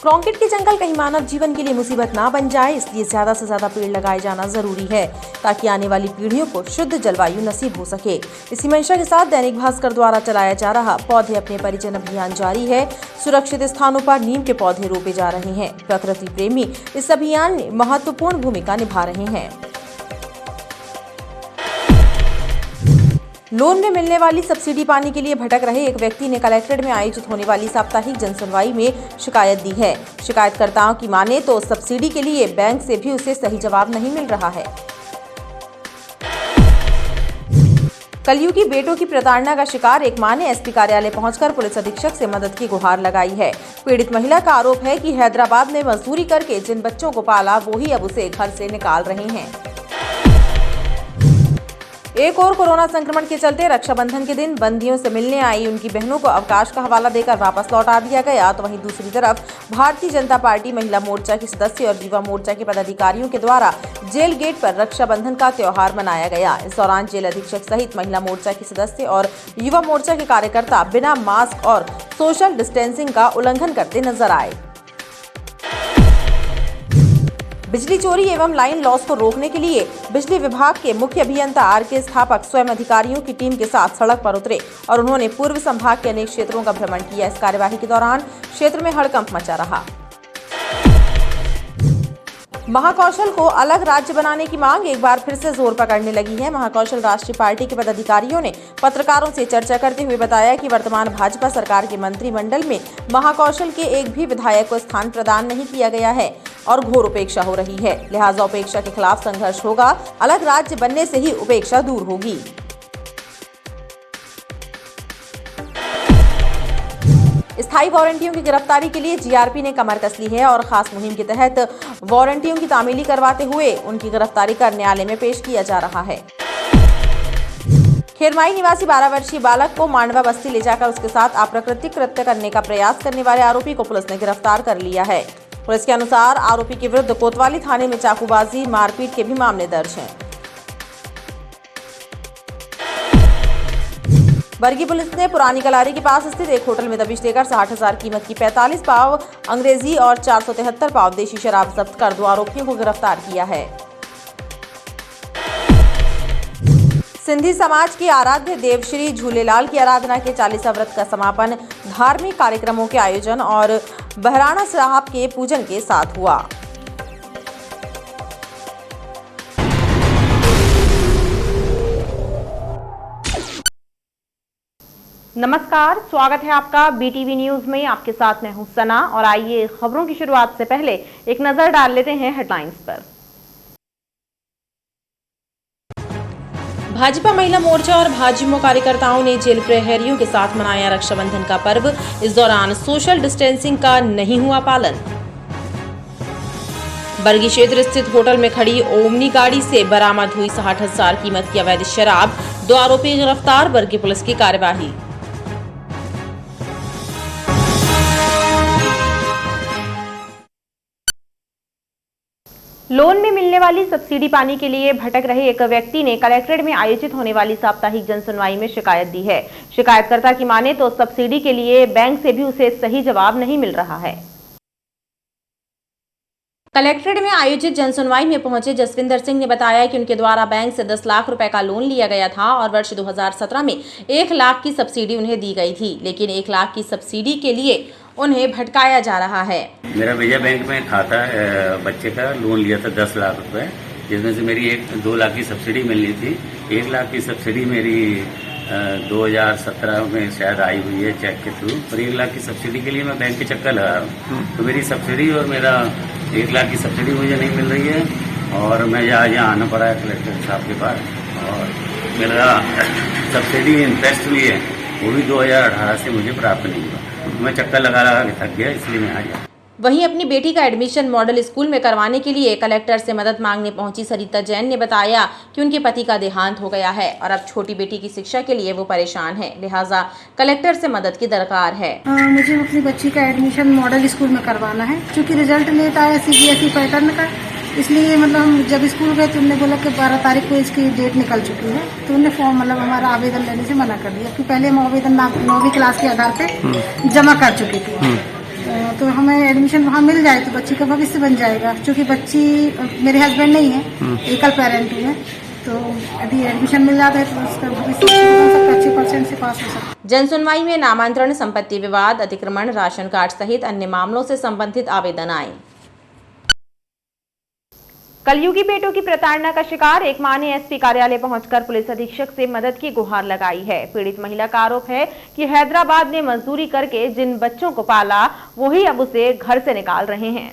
कांकेर के जंगल कहीं मानव जीवन के लिए मुसीबत ना बन जाए, इसलिए ज्यादा से ज्यादा पेड़ लगाए जाना जरूरी है ताकि आने वाली पीढ़ियों को शुद्ध जलवायु नसीब हो सके। इसी मंशा के साथ दैनिक भास्कर द्वारा चलाया जा रहा पौधे अपने परिजन अभियान जारी है। सुरक्षित स्थानों पर नीम के पौधे रोपे जा रहे हैं। प्रकृति प्रेमी इस अभियान में महत्वपूर्ण भूमिका निभा रहे हैं। लोन में मिलने वाली सब्सिडी पाने के लिए भटक रहे एक व्यक्ति ने कलेक्ट्रेट में आयोजित होने वाली साप्ताहिक जनसुनवाई में शिकायत दी है। शिकायतकर्ताओं की माने तो सब्सिडी के लिए बैंक से भी उसे सही जवाब नहीं मिल रहा है। कलयुगी बेटों की प्रताड़ना का शिकार एक मां ने एसपी कार्यालय पहुंचकर पुलिस अधीक्षक से मदद की गुहार लगाई है। पीड़ित महिला का आरोप है कि हैदराबाद में मजदूरी करके जिन बच्चों को पाला वो ही अब उसे घर से निकाल रहे हैं। एक और कोरोना संक्रमण के चलते रक्षाबंधन के दिन बंदियों से मिलने आई उनकी बहनों को अवकाश का हवाला देकर वापस लौटा दिया गया, तो वहीं दूसरी तरफ भारतीय जनता पार्टी महिला मोर्चा की सदस्य और युवा मोर्चा के पदाधिकारियों के द्वारा जेल गेट पर रक्षाबंधन का त्योहार मनाया गया। इस दौरान जेल अधीक्षक सहित महिला मोर्चा के सदस्य और युवा मोर्चा के कार्यकर्ता बिना मास्क और सोशल डिस्टेंसिंग का उल्लंघन करते नजर आए। बिजली चोरी एवं लाइन लॉस को रोकने के लिए बिजली विभाग के मुख्य अभियंता आर.के. स्थापक स्वयं अधिकारियों की टीम के साथ सड़क पर उतरे और उन्होंने पूर्व संभाग के अनेक क्षेत्रों का भ्रमण किया। इस कार्यवाही के दौरान क्षेत्र में हड़कंप मचा रहा। महाकौशल को अलग राज्य बनाने की मांग एक बार फिर से जोर पकड़ने लगी है। महाकौशल राष्ट्रीय पार्टी के पदाधिकारियों ने पत्रकारों से चर्चा करते हुए बताया कि वर्तमान भाजपा सरकार के मंत्रिमंडल में महाकौशल के एक भी विधायक को स्थान प्रदान नहीं किया गया है और घोर उपेक्षा हो रही है। लिहाजा उपेक्षा के खिलाफ संघर्ष होगा। अलग राज्य बनने से ही उपेक्षा दूर होगी। स्थायी वारंटियों की गिरफ्तारी के लिए जीआरपी ने कमर कस ली है और खास मुहिम के तहत वारंटियों की तामीली करवाते हुए उनकी गिरफ्तारी कर न्यायालय में पेश किया जा रहा है। खेरमाई निवासी 12 वर्षीय बालक को मांडवा बस्ती ले जाकर उसके साथ अप्राकृतिक कृत्य करने का प्रयास करने वाले आरोपी को पुलिस ने गिरफ्तार कर लिया है। पुलिस के अनुसार आरोपी के विरुद्ध कोतवाली थाने में चाकूबाजी, मारपीट के भी मामले दर्ज हैं। बरगी पुलिस ने पुरानी कलारी के पास स्थित एक होटल में दबिश देकर 60,000 कीमत की 45 पाव अंग्रेजी और 473 पाव देशी शराब जब्त कर 2 आरोपियों को गिरफ्तार किया है। सिंधी समाज के आराध्य देव श्री झूलेलाल की आराधना के 40वां व्रत का समापन धार्मिक कार्यक्रमों के आयोजन और बहराणा साहब के पूजन के साथ हुआ। नमस्कार, स्वागत है आपका बीटीवी न्यूज में। आपके साथ मैं हूं सना और आइए खबरों की शुरुआत से पहले एक नजर डाल लेते हैं हेडलाइंस पर। भाजपा महिला मोर्चा और भाजपा कार्यकर्ताओं ने जेल प्रहरियों के साथ मनाया रक्षाबंधन का पर्व। इस दौरान सोशल डिस्टेंसिंग का नहीं हुआ पालन। बरगी क्षेत्र स्थित होटल में खड़ी ओमनी गाड़ी से बरामद हुई 60,000 कीमत की अवैध शराब, 2 आरोपी गिरफ्तार। बरगी पुलिस की कार्यवाही। लोन में मिलने वाली सब्सिडी पाने के लिए भटक रहे एक व्यक्ति ने कलेक्ट्रेट में आयोजित होने वाली साप्ताहिक जनसुनवाई में शिकायत दी है। शिकायतकर्ता की माने तो सब्सिडी के लिए बैंक से भी उसे सही जवाब नहीं मिल रहा है। कलेक्ट्रेट में आयोजित जनसुनवाई में पहुंचे जसविंदर सिंह ने बताया कि उनके द्वारा बैंक से 10 लाख रुपए का लोन लिया गया था और वर्ष 2017 में 1 लाख की सब्सिडी उन्हें दी गई थी, लेकिन 1 लाख की सब्सिडी के लिए उन्हें भटकाया जा रहा है। मेरा विजय बैंक में खाता बच्चे का लोन लिया था 10 लाख रुपए, जिसमें से मेरी 2 लाख की सब्सिडी मिलनी थी। 1 लाख की सब्सिडी मेरी 2017 में शायद आई हुई है चेक के थ्रू, और 1 लाख की सब्सिडी के लिए मैं बैंक के चक्कर लगा रहा हूँ। तो मेरी सब्सिडी और मेरा 1 लाख की सब्सिडी मुझे नहीं मिल रही है और मैं यहाँ आना पड़ा है कलेक्टर साहब के पास। और मेरा सब्सिडी इंटरेस्ट भी है, वो भी 2018 से मुझे प्राप्त नहीं हुआ। मैं चक्कर लगा के थक गया, इसलिए मैं आ गया। वहीं अपनी बेटी का एडमिशन मॉडल स्कूल में करवाने के लिए कलेक्टर से मदद मांगने पहुंची सरिता जैन ने बताया कि उनके पति का देहांत हो गया है और अब छोटी बेटी की शिक्षा के लिए वो परेशान है, लिहाजा कलेक्टर से मदद की दरकार है। मुझे अपनी बच्ची का एडमिशन मॉडल स्कूल में करवाना है, क्योंकि रिजल्ट लेट आया CBSE पैटर्न का, इसलिए हम जब स्कूल गए तो उन्होंने बोला कि 12 तारीख को इसकी डेट निकल चुकी है, तो उन्होंने फॉर्म हमारा आवेदन लेने से मना कर दिया, क्योंकि पहले हम आवेदन 9वीं क्लास के आधार पे जमा कर चुकी थी। तो हमें एडमिशन वहाँ मिल जाए तो बच्ची का भविष्य बन जाएगा, क्योंकि बच्ची मेरे हस्बैंड नहीं है, एकल पेरेंट हूँ मैं, तो यदि एडमिशन मिल जाता है तो उसका भविष्य बन सकता, अच्छे परसेंट से पास हो सकता। जनसुनवाई में नामांतरण, संपत्ति विवाद, अतिक्रमण, राशन कार्ड सहित अन्य मामलों से संबंधित आवेदन आए। कलयुगी बेटों की प्रताड़ना का शिकार एक मां ने एसपी कार्यालय पहुंचकर पुलिस अधीक्षक से मदद की गुहार लगाई है। पीड़ित महिला का आरोप है कि हैदराबाद में मजदूरी करके जिन बच्चों को पाला वही अब उसे घर से निकाल रहे हैं।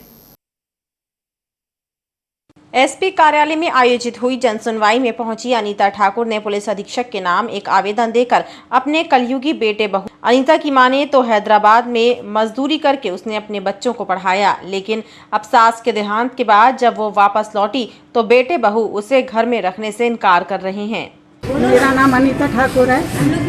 एसपी कार्यालय में आयोजित हुई जनसुनवाई में पहुंची अनीता ठाकुर ने पुलिस अधीक्षक के नाम एक आवेदन देकर अपने कलयुगी बेटे बहू अनीता की माने तो हैदराबाद में मजदूरी करके उसने अपने बच्चों को पढ़ाया, लेकिन अब सास के देहांत के बाद जब वो वापस लौटी तो बेटे बहू उसे घर में रखने से इनकार कर रहे हैं। मेरा नाम अनीता ठाकुर है,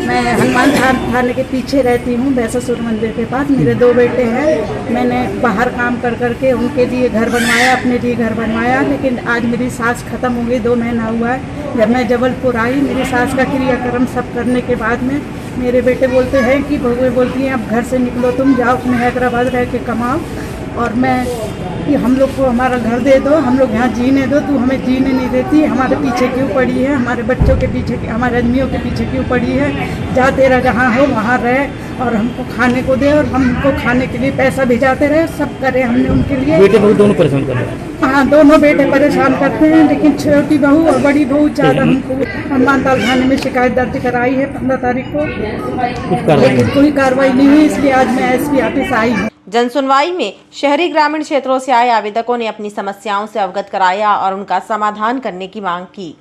मैं हनुमान थाने के पीछे रहती हूँ, भैंसासुर मंदिर के पास। मेरे 2 बेटे हैं, मैंने बाहर काम कर करके उनके लिए घर बनवाया, अपने लिए घर बनवाया, लेकिन आज मेरी सास खत्म हो गई, 2 महीना हुआ है। जब मैं जबलपुर आई, मेरी सास का क्रियाक्रम सब करने के बाद में मेरे बेटे बोलते हैं कि बहुएं बोलती हैं अब घर से निकलो, तुम जाओ अपने हैदराबाद रह के कमाओ, और मैं कि हम लोग को हमारा घर दे दो, हम लोग यहाँ जीने दो, तू हमें जीने नहीं देती, हमारे पीछे क्यों पड़ी है, हमारे बच्चों के पीछे, हमारे आदमियों के पीछे क्यों पड़ी है, जा तेरा जहाँ हो वहाँ रह और हमको खाने को दे, और हमको खाने के लिए पैसा भिजाते रहे, सब करे हमने उनके लिए। बेटे बहू दोनों परेशान कर रहे हैं? हाँ, दोनों बेटे परेशान करते हैं, लेकिन छोटी बहू और बड़ी बहू ज़्यादा। हमको हनुमानताल थाने में शिकायत दर्ज कराई है 15 तारीख को, लेकिन कोई कार्रवाई नहीं हुई, इसलिए आज मैं एसपी ऑफिस आई हूँ। जनसुनवाई में शहरी ग्रामीण क्षेत्रों से आए आवेदकों ने अपनी समस्याओं से अवगत कराया और उनका समाधान करने की मांग की।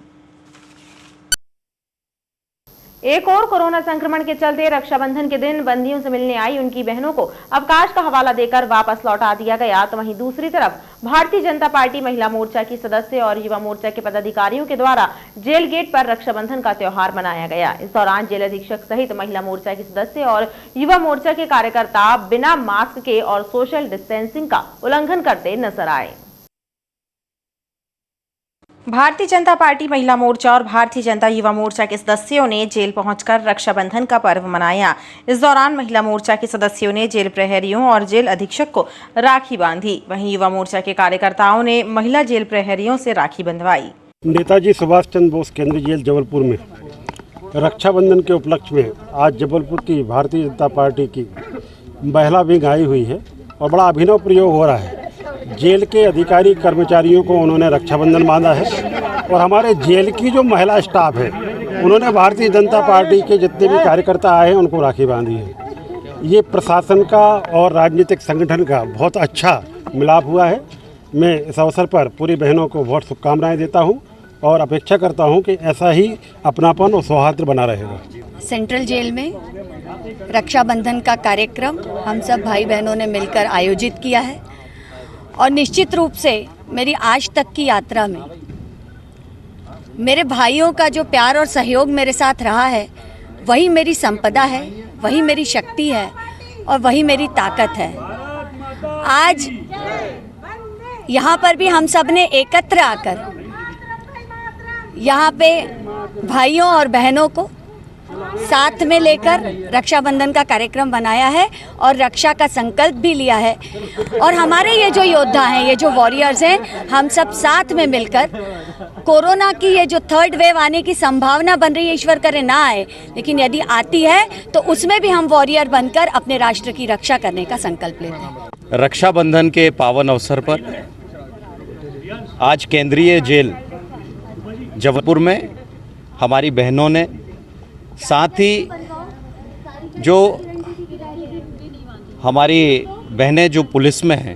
एक और कोरोना संक्रमण के चलते रक्षाबंधन के दिन बंदियों से मिलने आई उनकी बहनों को अवकाश का हवाला देकर वापस लौटा दिया गया, तो वहीं दूसरी तरफ भारतीय जनता पार्टी महिला मोर्चा की सदस्य और युवा मोर्चा के पदाधिकारियों के द्वारा जेल गेट पर रक्षाबंधन का त्योहार मनाया गया। इस दौरान जेल अधीक्षक सहित महिला मोर्चा के सदस्य और युवा मोर्चा के कार्यकर्ता बिना मास्क के और सोशल डिस्टेंसिंग का उल्लंघन करते नजर आए। भारतीय जनता पार्टी महिला मोर्चा और भारतीय जनता युवा मोर्चा के सदस्यों ने जेल पहुंचकर रक्षाबंधन का पर्व मनाया। इस दौरान महिला मोर्चा के सदस्यों ने जेल प्रहरियों और जेल अधीक्षक को राखी बांधी, वहीं युवा मोर्चा के कार्यकर्ताओं ने महिला जेल प्रहरियों से राखी बंधवाई। नेताजी सुभाष चंद्र बोस केंद्रीय जेल जबलपुर में रक्षाबंधन के उपलक्ष्य में आज जबलपुर की भारतीय जनता पार्टी की महिला विंग आई हुई है और बड़ा अभिनव प्रयोग हो रहा है। जेल के अधिकारी कर्मचारियों को उन्होंने रक्षाबंधन बांधा है और हमारे जेल की जो महिला स्टाफ है उन्होंने भारतीय जनता पार्टी के जितने भी कार्यकर्ता आए हैं उनको राखी बांधी है। ये प्रशासन का और राजनीतिक संगठन का बहुत अच्छा मिलाप हुआ है। मैं इस अवसर पर पूरी बहनों को बहुत शुभकामनाएं देता हूं और अपेक्षा करता हूं कि ऐसा ही अपनापन और सौहार्द बना रहेगा। सेंट्रल जेल में रक्षाबंधन का कार्यक्रम हम सब भाई बहनों ने मिलकर आयोजित किया है और निश्चित रूप से मेरी आज तक की यात्रा में मेरे भाइयों का जो प्यार और सहयोग मेरे साथ रहा है वही मेरी संपदा है, वही मेरी शक्ति है और वही मेरी ताकत है। आज यहाँ पर भी हम सब ने एकत्र आकर यहाँ पे भाइयों और बहनों को साथ में लेकर रक्षाबंधन का कार्यक्रम बनाया है और रक्षा का संकल्प भी लिया है। और हमारे ये जो योद्धा हैं, ये जो वॉरियर्स हैं, हम सब साथ में मिलकर कोरोना की ये जो 3rd वेव आने की संभावना बन रही है, ईश्वर करे ना आए, लेकिन यदि आती है तो उसमें भी हम वॉरियर बनकर अपने राष्ट्र की रक्षा करने का संकल्प लेते हैं। रक्षाबंधन के पावन अवसर पर आज केंद्रीय जेल जबलपुर में हमारी बहनों ने, साथ ही जो हमारी बहनें जो पुलिस में हैं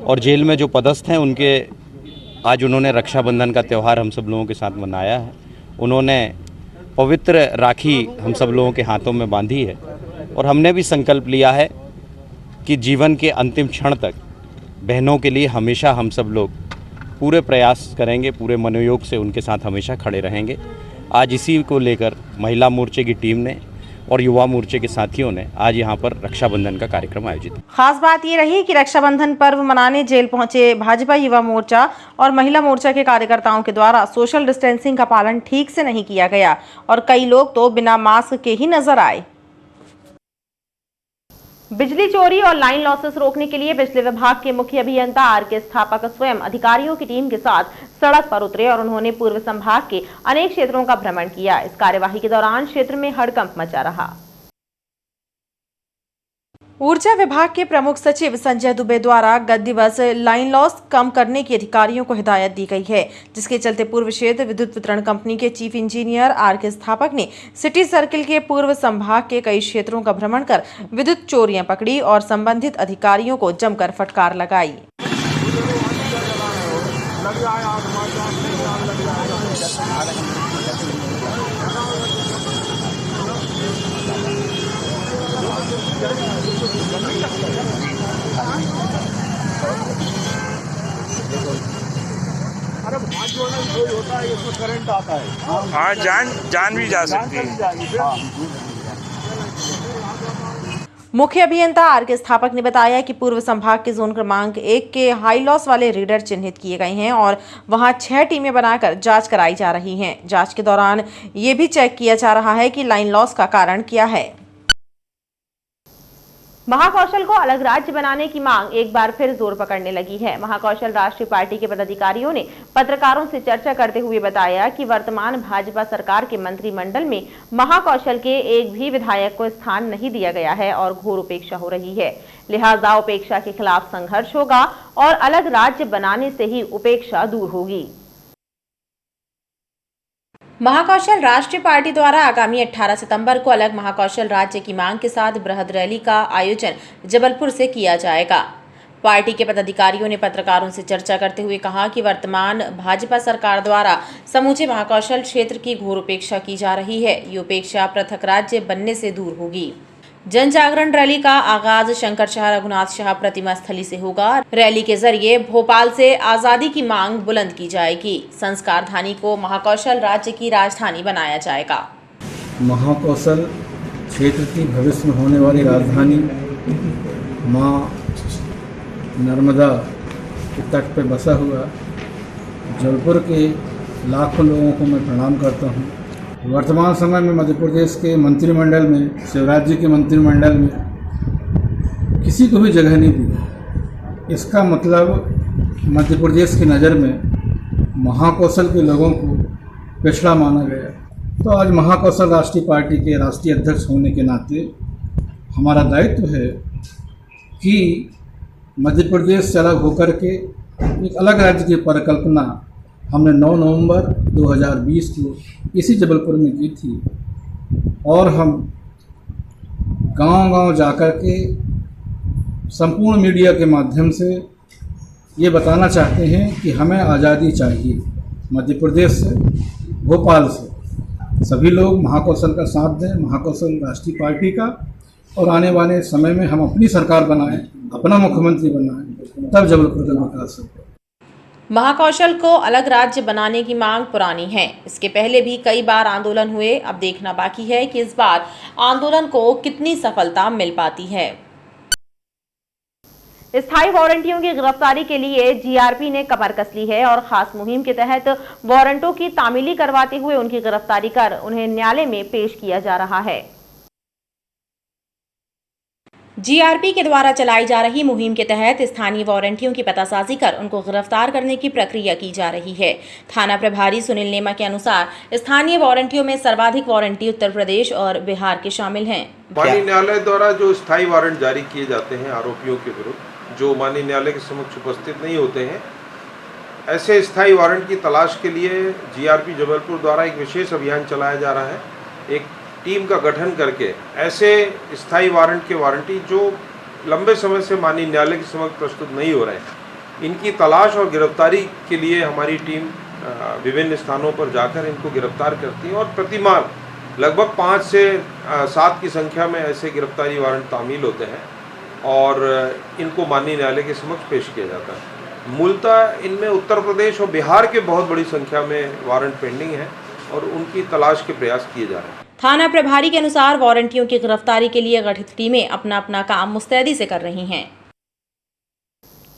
और जेल में जो पदस्थ हैं, उनके आज उन्होंने रक्षाबंधन का त्यौहार हम सब लोगों के साथ मनाया है। उन्होंने पवित्र राखी हम सब लोगों के हाथों में बांधी है और हमने भी संकल्प लिया है कि जीवन के अंतिम क्षण तक बहनों के लिए हमेशा हम सब लोग पूरे प्रयास करेंगे, पूरे मनोयोग से उनके साथ हमेशा खड़े रहेंगे। आज इसी को लेकर महिला मोर्चे की टीम ने और युवा मोर्चे के साथियों ने आज यहाँ पर रक्षाबंधन का कार्यक्रम आयोजित किया। खास बात ये रही कि रक्षाबंधन पर्व मनाने जेल पहुंचे भाजपा युवा मोर्चा और महिला मोर्चा के कार्यकर्ताओं के द्वारा सोशल डिस्टेंसिंग का पालन ठीक से नहीं किया गया और कई लोग तो बिना मास्क के ही नजर आए। बिजली चोरी और लाइन लॉसेस रोकने के लिए बिजली विभाग के मुख्य अभियंता आर.के. स्थापक स्वयं अधिकारियों की टीम के साथ सड़क पर उतरे और उन्होंने पूर्व संभाग के अनेक क्षेत्रों का भ्रमण किया। इस कार्यवाही के दौरान क्षेत्र में हड़कंप मचा रहा। ऊर्जा विभाग के प्रमुख सचिव संजय दुबे द्वारा गत दिवस लाइन लॉस कम करने की अधिकारियों को हिदायत दी गई है, जिसके चलते पूर्व क्षेत्र विद्युत वितरण कंपनी के चीफ इंजीनियर आर.के. स्थापक ने सिटी सर्किल के पूर्व संभाग के कई क्षेत्रों का भ्रमण कर विद्युत चोरियां पकड़ी और संबंधित अधिकारियों को जमकर फटकार लगाई। अरे हाथ जोड़ना कोई होता है, इसमें करंट आता है। हाँ, जान भी जा सकती है। मुख्य अभियंता आर.के. स्थापक ने बताया कि पूर्व संभाग के जोन क्रमांक 1 के हाई लॉस वाले रीडर चिन्हित किए गए हैं और वहां 6 टीमें बनाकर जांच कराई जा रही हैं। जांच के दौरान ये भी चेक किया जा रहा है कि लाइन लॉस का कारण क्या है। महाकौशल को अलग राज्य बनाने की मांग एक बार फिर जोर पकड़ने लगी है। महाकौशल राष्ट्रीय पार्टी के पदाधिकारियों ने पत्रकारों से चर्चा करते हुए बताया कि वर्तमान भाजपा सरकार के मंत्रिमंडल में महाकौशल के एक भी विधायक को स्थान नहीं दिया गया है और घोर उपेक्षा हो रही है। लिहाजा उपेक्षा के खिलाफ संघर्ष होगा और अलग राज्य बनाने से ही उपेक्षा दूर होगी। महाकौशल राष्ट्रीय पार्टी द्वारा आगामी 18 सितंबर को अलग महाकौशल राज्य की मांग के साथ बृहद रैली का आयोजन जबलपुर से किया जाएगा। पार्टी के पदाधिकारियों ने पत्रकारों से चर्चा करते हुए कहा कि वर्तमान भाजपा सरकार द्वारा समूचे महाकौशल क्षेत्र की घोर उपेक्षा की जा रही है। ये उपेक्षा पृथक राज्य बनने से दूर होगी। जन जागरण रैली का आगाज शंकर शाह रघुनाथ शाह प्रतिमा स्थली से होगा। रैली के जरिए भोपाल से आजादी की मांग बुलंद की जाएगी। संस्कार धानी को महाकौशल राज्य की राजधानी बनाया जाएगा। महाकौशल क्षेत्र की भविष्य में होने वाली राजधानी मां नर्मदा के तट पर बसा हुआ जबलपुर के लाखों लोगों को मैं प्रणाम करता हूं। वर्तमान समय में मध्य प्रदेश के मंत्रिमंडल में, शिवराज जी के मंत्रिमंडल में किसी को भी जगह नहीं दी। इसका मतलब मध्य प्रदेश की नज़र में महाकौशल के लोगों को पिछड़ा माना गया। तो आज महाकौशल राष्ट्रीय पार्टी के राष्ट्रीय अध्यक्ष होने के नाते हमारा दायित्व है कि मध्य प्रदेश से अलग होकर के एक अलग राज्य की परिकल्पना हमने 9 नवंबर 2020 को इसी जबलपुर में की थी और हम गांव-गांव जाकर के संपूर्ण मीडिया के माध्यम से ये बताना चाहते हैं कि हमें आज़ादी चाहिए। मध्य प्रदेश से, भोपाल से सभी लोग महाकौशल का साथ दें, महाकौशल राष्ट्रीय पार्टी का, और आने वाले समय में हम अपनी सरकार बनाएं, अपना मुख्यमंत्री बनाएं, तब जबलपुर का विकास होगा। महाकौशल को अलग राज्य बनाने की मांग पुरानी है। इसके पहले भी कई बार आंदोलन हुए। अब देखना बाकी है कि इस बार आंदोलन को कितनी सफलता मिल पाती है। स्थायी वारंटियों की गिरफ्तारी के लिए जीआरपी ने कमर कस ली है और खास मुहिम के तहत वारंटों की तामीली करवाते हुए उनकी गिरफ्तारी कर उन्हें न्यायालय में पेश किया जा रहा है। जीआरपी के द्वारा चलाई जा रही मुहिम के तहत स्थानीय वारंटियों की पतासाजी कर उनको गिरफ्तार करने की प्रक्रिया की जा रही है। थाना प्रभारी सुनील नेमा के अनुसार स्थानीय वारंटियों में सर्वाधिक वारंटी उत्तर प्रदेश और बिहार के शामिल हैं। माननीय न्यायालय द्वारा जो स्थायी वारंट जारी किए जाते हैं आरोपियों के विरुद्ध, जो माननीय न्यायालय के समक्ष उपस्थित नहीं होते हैं, ऐसे स्थायी वारंट की तलाश के लिए जीआरपी जबलपुर द्वारा एक विशेष अभियान चलाया जा रहा है। एक टीम का गठन करके ऐसे स्थायी वारंट के वारंटी जो लंबे समय से माननीय न्यायालय के समक्ष प्रस्तुत नहीं हो रहे हैं, इनकी तलाश और गिरफ्तारी के लिए हमारी टीम विभिन्न स्थानों पर जाकर इनको गिरफ्तार करती है और प्रतिमाह लगभग 5 से 7 की संख्या में ऐसे गिरफ्तारी वारंट तामील होते हैं और इनको माननीय न्यायालय के समक्ष पेश किया जाता है। मूलतः इनमें उत्तर प्रदेश और बिहार के बहुत बड़ी संख्या में वारंट पेंडिंग है और उनकी तलाश के प्रयास किए जा रहे हैं। थाना प्रभारी के अनुसार वारंटियों की गिरफ्तारी के लिए गठित टीमें अपना अपना काम मुस्तैदी से कर रही हैं।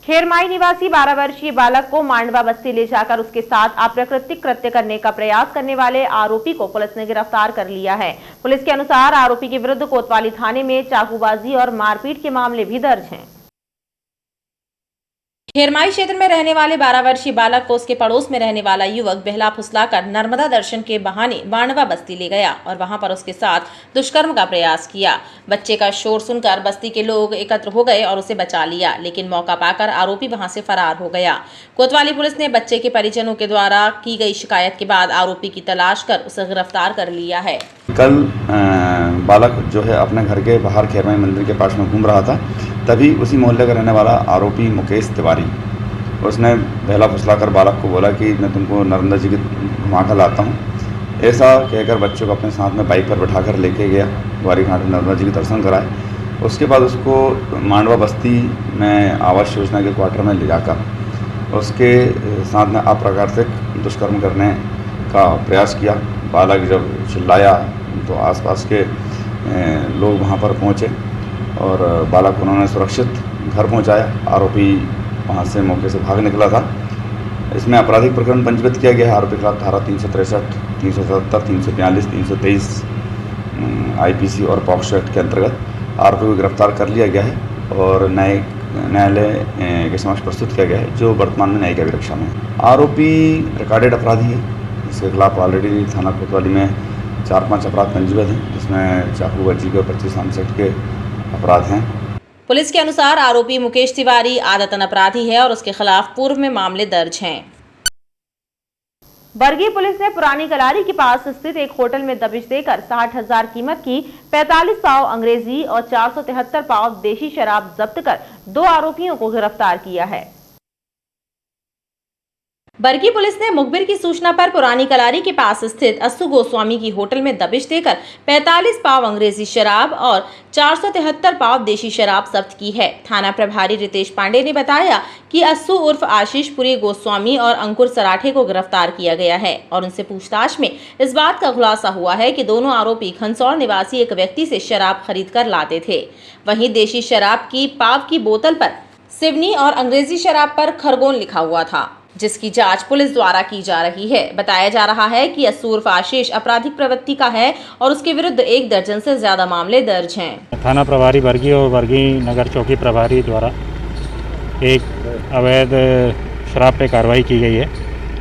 खेरमाई निवासी 12 वर्षीय बालक को मांडवा बस्ती ले जाकर उसके साथ अप्राकृतिक कृत्य करने का प्रयास करने वाले आरोपी को पुलिस ने गिरफ्तार कर लिया है। पुलिस के अनुसार आरोपी के विरुद्ध कोतवाली थाने में चाकूबाजी और मारपीट के मामले भी दर्ज हैं। खेरमाई क्षेत्र में रहने वाले 12 वर्षीय बालक को उसके पड़ोस में रहने वाला युवक बहला फुसलाकर नर्मदा दर्शन के बहाने मांडवा बस्ती ले गया और वहां पर उसके साथ दुष्कर्म का प्रयास किया। बच्चे का शोर सुनकर बस्ती के लोग एकत्र हो गए और उसे बचा लिया, लेकिन मौका पाकर आरोपी वहां से फरार हो गया। कोतवाली पुलिस ने बच्चे के परिजनों के द्वारा की गई शिकायत के बाद आरोपी की तलाश कर उसे गिरफ्तार कर लिया है। कल बालक जो है अपने घर के बाहर खेरमाई मंदिर के पास में घूम रहा था, तभी उसी मोहल्ले का रहने वाला आरोपी मुकेश तिवारी उसने बहला फुसलाकर बालक को बोला कि मैं तुमको नर्मदा जी की घुमा कर लाता हूँ। ऐसा कहकर बच्चों को अपने साथ में बाइक पर बैठाकर लेके गया, ग्वारी घाट में नर्मदा जी के दर्शन कराए। उसके बाद उसको मांडवा बस्ती में आवास योजना के क्वार्टर में ले जाकर उसके साथ में अप्राकृतिक दुष्कर्म करने का प्रयास किया। बालक जब चिल्लाया तो आसपास के लोग वहाँ पर पहुँचे और बालक को उन्होंने सुरक्षित घर पहुँचाया। आरोपी वहाँ से मौके से भाग निकला था। इसमें आपराधिक प्रकरण पंजीबद्ध किया गया है। आरोपी के खिलाफ धारा 363, 377, 342, 323 IPC और पॉक्सो एक्ट के अंतर्गत आरोपी को गिरफ्तार कर लिया गया है और न्यायालय के समक्ष प्रस्तुत किया गया है, जो वर्तमान में न्यायिक अभिरक्षा में है। आरोपी रिकॉर्डेड अपराधी है। इसके खिलाफ ऑलरेडी थाना कोतवाली में 4-5 अपराध पंजीबद्ध हैं, जिसमें चाकूबाजी के और 25 अनसठ के अपराध हैं। पुलिस के अनुसार आरोपी मुकेश तिवारी आदतन अपराधी है और उसके खिलाफ पूर्व में मामले दर्ज हैं। बरगी पुलिस ने पुरानी कलारी के पास स्थित एक होटल में दबिश देकर 60,000 कीमत की 45 पाव अंग्रेजी और 473 पाव देशी शराब जब्त कर 2 आरोपियों को गिरफ्तार किया है। बरगी पुलिस ने मुखबिर की सूचना पर पुरानी कलारी के पास स्थित अस्सू गोस्वामी की होटल में दबिश देकर 45 पाव अंग्रेजी शराब और 473 पाव देशी शराब जब्त की है। थाना प्रभारी रितेश पांडे ने बताया कि अस्सू उर्फ आशीष पुरी गोस्वामी और अंकुर सराठे को गिरफ्तार किया गया है और उनसे पूछताछ में इस बात का खुलासा हुआ है कि दोनों आरोपी खनसौर निवासी एक व्यक्ति से शराब खरीद कर लाते थे। वहीं देशी शराब की पाव की बोतल पर सिवनी और अंग्रेजी शराब पर खरगोन लिखा हुआ था, जिसकी जांच पुलिस द्वारा की जा रही है। बताया जा रहा है कि अस्सू उर्फ आशीष आपराधिक प्रवृत्ति का है और उसके विरुद्ध 1 दर्जन से ज्यादा मामले दर्ज हैं। थाना प्रभारी बरगी और बरगी नगर चौकी प्रभारी द्वारा एक अवैध शराब पे कार्रवाई की गई है।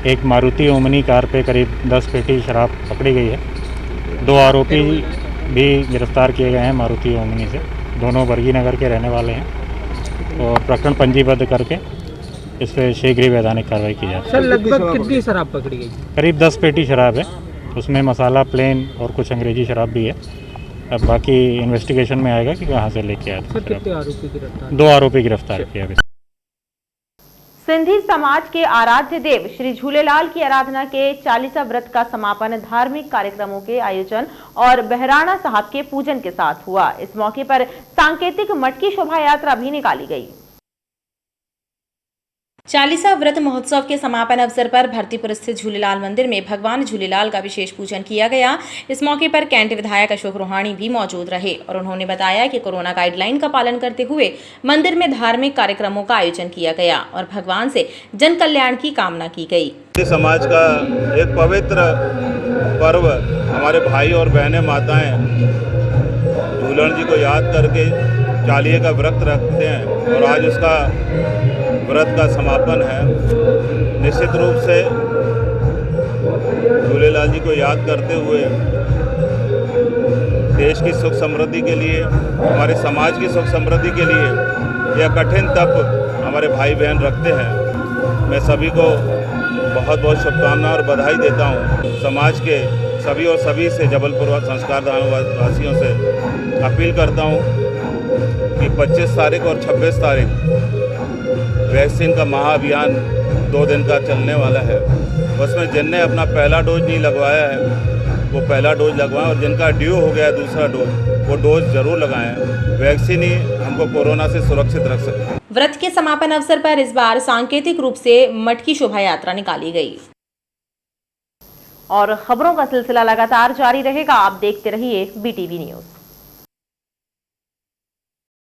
एक मारुति ओमनी कार पे करीब 10 पेटी शराब पकड़ी गई है। 2 आरोपी भी गिरफ्तार किए गए हैं मारुति ओमनी से। दोनों बरगी नगर के रहने वाले हैं और प्रकरण पंजीबद्ध करके इस पर शीघ्र ही वैधानिक कार्रवाई की जाए। सर लगभग कितनी शराब पकड़ी गई? करीब 10 पेटी शराब है, उसमें मसाला प्लेन और कुछ अंग्रेजी शराब भी है। अब बाकी इन्वेस्टिगेशन में आएगा कि कहाँ से लेके आए। सर कितने आरोपी गिरफ्तार? 2 आरोपी गिरफ्तार किया गया। सिंधी समाज के आराध्य देव श्री झूलेलाल की आराधना के 40वां व्रत का समापन धार्मिक कार्यक्रमों के आयोजन और बहराणा साहब के पूजन के साथ हुआ। इस मौके पर सांकेतिक मटकी शोभा यात्रा भी निकाली गई। 40वां व्रत महोत्सव के समापन अवसर पर भरतीपुर स्थित झूलेलाल मंदिर में भगवान झूलेलाल का विशेष पूजन किया गया। इस मौके पर कैंट विधायक अशोक रोहाणी भी मौजूद रहे और उन्होंने बताया कि कोरोना गाइडलाइन का पालन करते हुए मंदिर में धार्मिक कार्यक्रमों का आयोजन किया गया और भगवान से जन कल्याण की कामना की गई। समाज का एक पवित्र पर्व हमारे भाई और बहनें माताएं झूलन जी को याद करके 40 का व्रत रखते हैं और आज उसका व्रत का समापन है। निश्चित रूप से झूलेलाल जी को याद करते हुए देश की सुख समृद्धि के लिए, हमारे समाज की सुख समृद्धि के लिए यह कठिन तप हमारे भाई बहन रखते हैं। मैं सभी को बहुत बहुत शुभकामनाएं और बधाई देता हूं। समाज के सभी और सभी से, जबलपुर संस्कारधाम वासियों से अपील करता हूं कि 25 तारीख और 26 तारीख वैक्सीन का महाअभियान 2 दिन का चलने वाला है। उसमें जिनने अपना पहला डोज नहीं लगवाया है वो पहला डोज लगवाएं और जिनका ड्यू हो गया दूसरा डोज वो डोज जरूर लगाएं। वैक्सीन ही हमको कोरोना से सुरक्षित रख सकती है। व्रत के समापन अवसर पर इस बार सांकेतिक रूप से मटकी शोभा यात्रा निकाली गई। और खबरों का सिलसिला लगातार जारी रहेगा। आप देखते रहिए BTV न्यूज़।